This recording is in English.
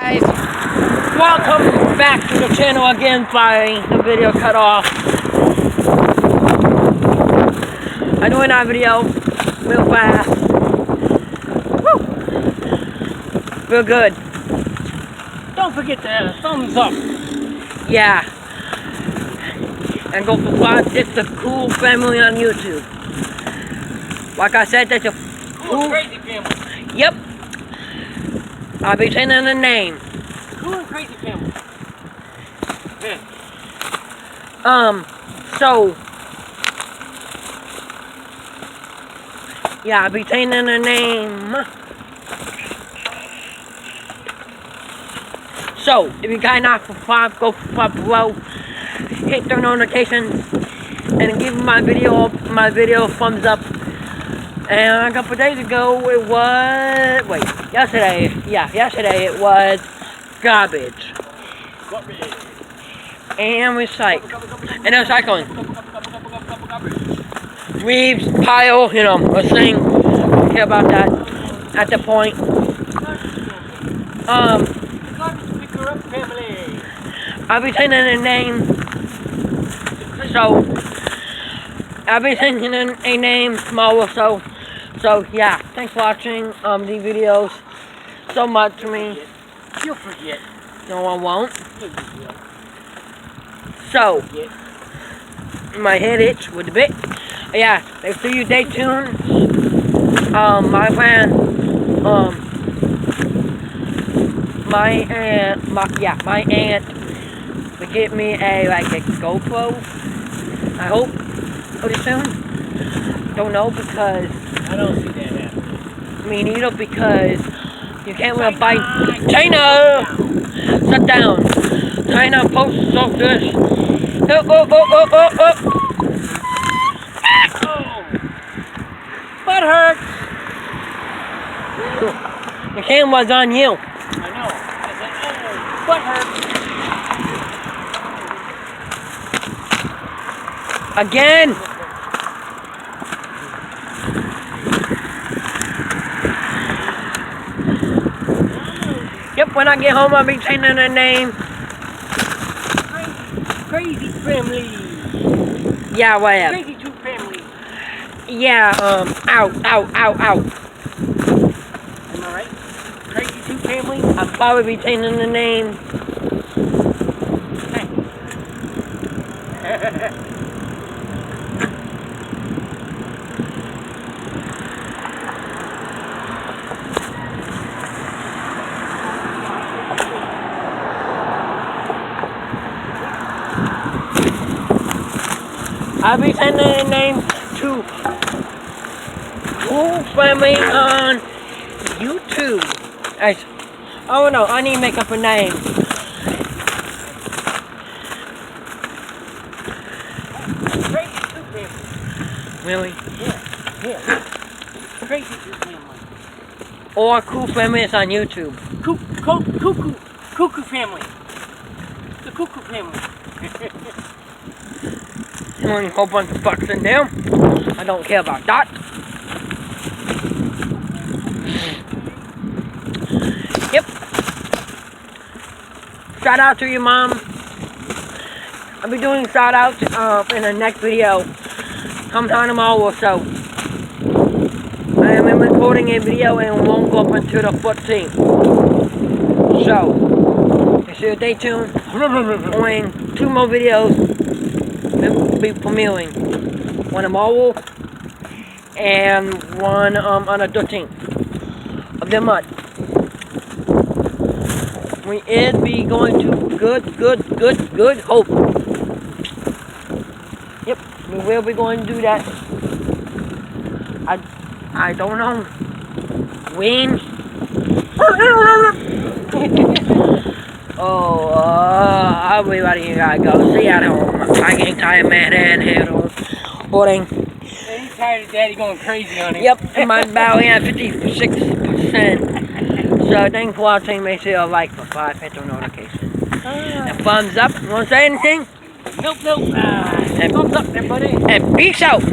Guys, welcome back to the channel again. Sorry, the video cut off. I'm doing that video real fast. Woo! Real good. Don't forget to hit a thumbs up. Yeah. And go subscribe to the Cool Family on YouTube. Like I said, that's a Cool Crazy Family. Yep. I'll be saying the name. Cool and Crazy Family. Yeah. So yeah, I'll be saying the name. So if you guys not subscribed, go subscribe below. Hit the notifications and give my video a thumbs up. And a couple days ago it was yesterday it was garbage. And recycling. Leaves, pile, a thing. Don't care about that at the point. I'll be saying the name. So I'll be saying a name tomorrow. So yeah, thanks for watching these videos so much to me. You'll forget. No, I won't. So my head itch with a bit. Yeah, make sure you stay tuned. My friend, my aunt will get me a GoPro. I hope pretty soon. Don't know because I don't see that happening. me neither because you can't really buy China. Shut down. China posts of this. Oh. Butt hurts. The camera's on you. I know. I said, oh, butt hurts. Again. Yep, when I get home I'll be changing the name. Crazy Family. Yeah, whatever. Crazy Two Family. Yeah, ow. Am I right? Crazy Two Family. I'll probably be changing the name. I'll be sending the name to Cool Family on YouTube. Oh no, I need to make up a name. Crazy Two Family. Really? Yeah. Crazy Two Family. Or Cool Family is on YouTube. Cuckoo Family. The Cuckoo Family. Only a whole bunch of bucks in there. I don't care about that. Yep. Shout out to your mom. I'll be doing shout outs in the next video. Sometime tomorrow or so. I am recording a video and it won't go up until the 14th. So, make sure you stay tuned. Only 2 more videos will be premiering. One tomorrow and one on the 13th of the month. We is be going to good hope. Yep, we will be going to do that. I don't know when. I'll be letting you guys go. See you at home. I can't tie a man and handle holding. He's tired of Daddy going crazy on him. Yep, and my belly at 56%. So thanks for watching. Make sure you like, subscribe, hit the notification. And thumbs up. You want to say anything? Nope. Thumbs up, everybody. And peace out.